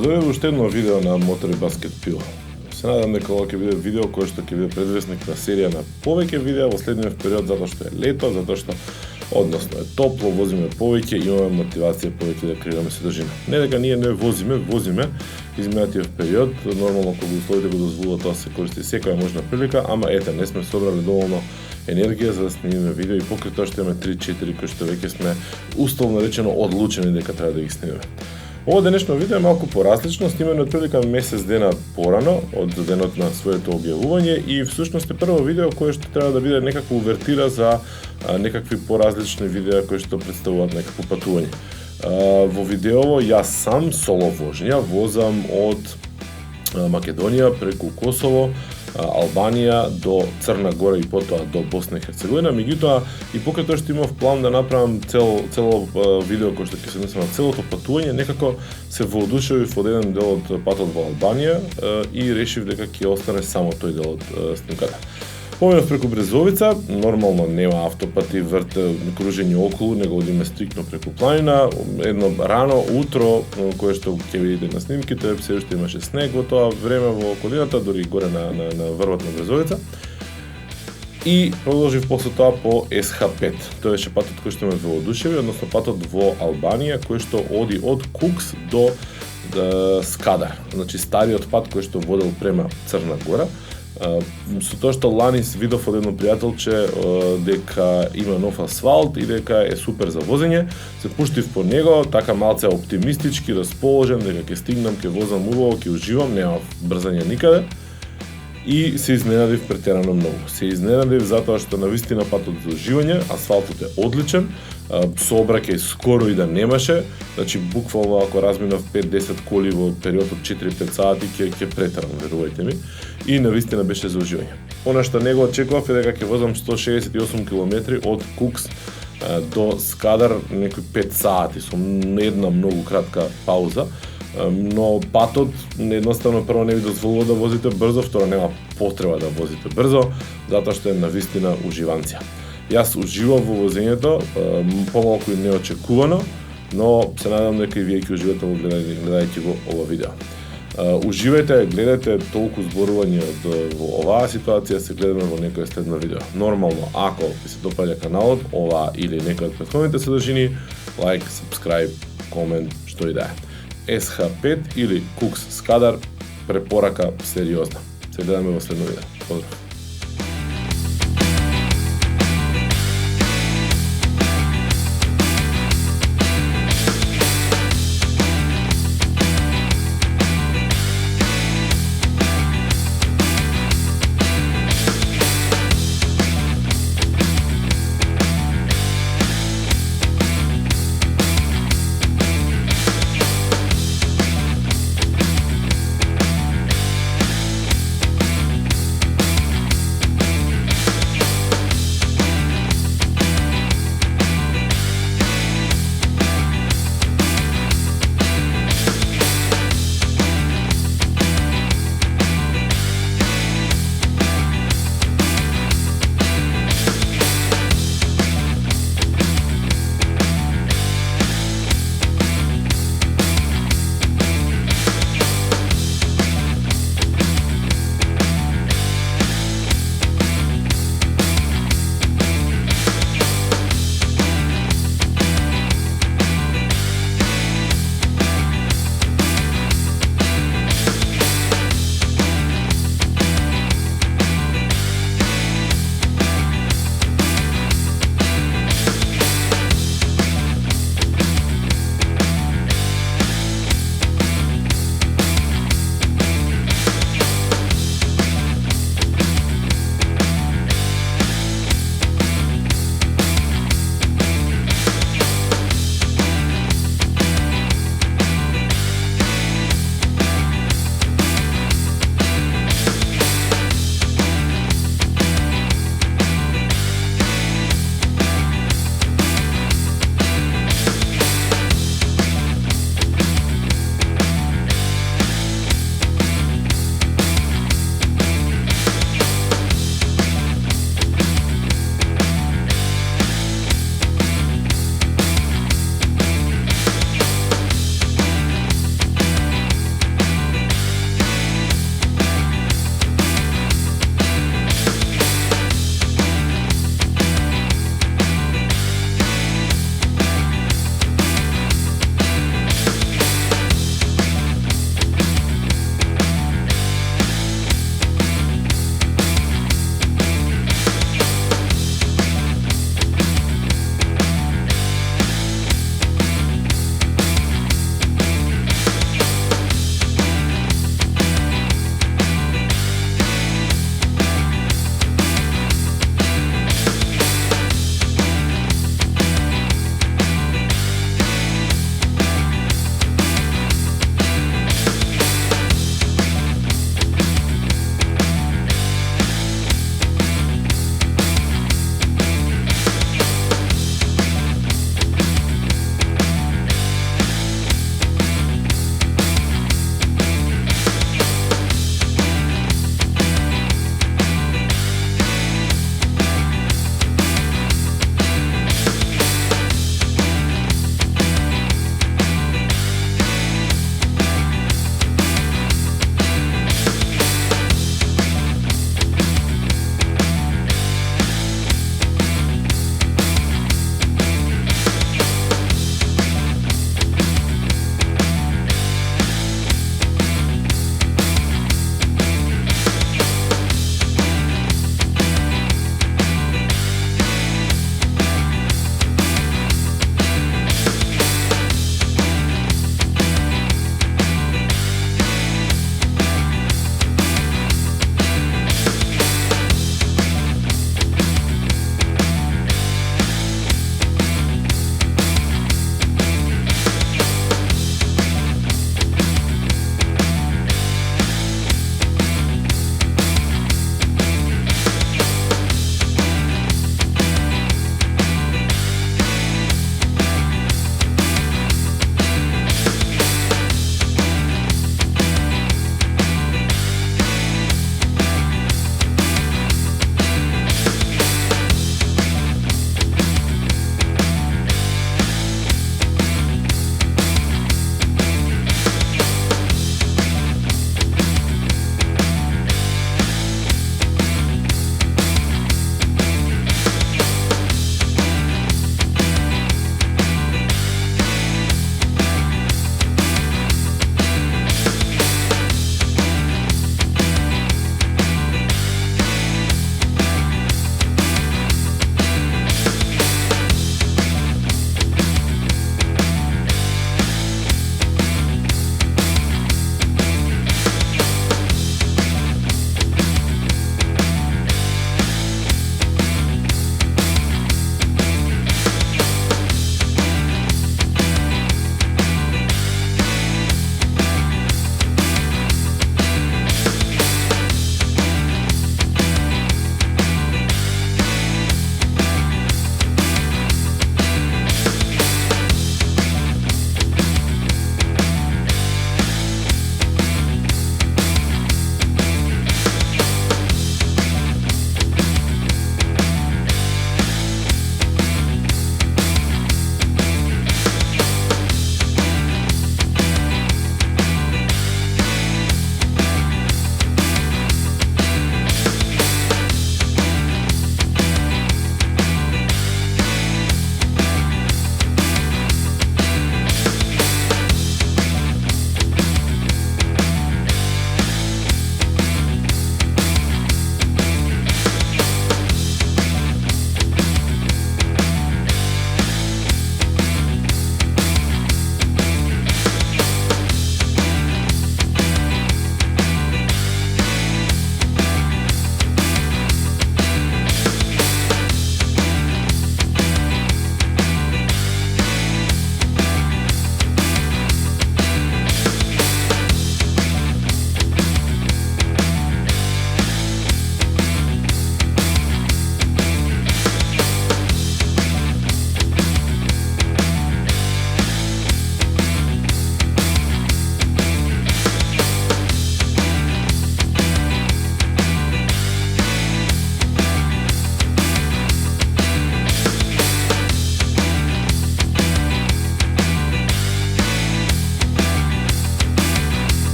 Добродојде во уште едно видео на Мотор и Баскет Пил. Се надам дека ова ќе биде видео кој што ќе биде предвесник на серија на повеќе видеа во следниот период, затоа што е лето, затоа што односно е топло, возиме повеќе и имаме мотивација повеќе да креираме содржина. Не дека ние не возиме изминатиот период, нормално кога условите го дозволуваат, тоа се користи секоја можна прилика, ама ете, не сме собрали доволно енергија за да снимиме видео и покрај тоа што имаме 3-4 кои што веќе сме условно речено одлучени дека треба да ги снимиме. Ова денешно видео е малку поразлично, снимено отприлика месец дена порано од денот на своето објавување и всушност е прво видео кое што треба да биде некаква увертира за некакви поразлични видеа кои што представуваат некакво патување. Во видеово јас сам соло вожња возам од Македонија преку Косово, Албанија до Црна Гора и потоа до Босна и Херцеговина, меѓутоа и покрај тоа што имав план да направам цело видео кој што ќе се односи на целото патување, некако се воодушевив од еден дел од патот во Албанија и решив дека ќе остане само тој дел од снимката. Поминав преку Брезовица, нормално нема автопати, кружење околу, него одиме стриктно преку планина. Едно рано утро, кое што ќе видите на снимките, се уште имаше снег во тоа време во околината, дури горе на врвот на Брезовица. И продолжив после тоа по СХ5. Тоа беше патот кој што ме воодушеви, односно патот во Албанија, кој што оди од Кукс до Скадар. Значи стариот пат кој што водел према Црна Гора. Со тоа што лани видов од едно пријателче дека има нов асфалт и дека е супер за возење, се пуштив по него, така малце оптимистички расположен дека ќе стигнам, ќе возам убаво, ќе уживам, нема брзање никаде. И се изненадив претерано многу. Се изненадив затоа што навистина патот за уживање, асфалтот е одличен, сообраќај скоро и да немаше, значи буквално ако разминав 5-10 коли во период од 4-5 сати ќе претерам, верувајте ми, и навистина беше за уживање. Она што не го очекував е дека ќе возам 168 км од Кукс до Скадар некои 5 сати со една многу кратка пауза. Но патот едноставно прво не ви дозволува да возите брзо, второ нема потреба да возите брзо, затоа што е навистина уживанција. Јас уживав во возењето, помалку и неочекувано, но се надам дека и вие ќе уживате гледајќи го ова видео. Уживајте, гледате толку зборување во оваа ситуација, се гледаме во некој следно видео. Нормално, ако ви се допаѓа каналот, ова или некој од претходните содржини, лайк, сабскрајб, комент, што и да е. СХ5 или Кукс Скадар, препорака сериозна. Се гледаме во следно видео. Поздрав!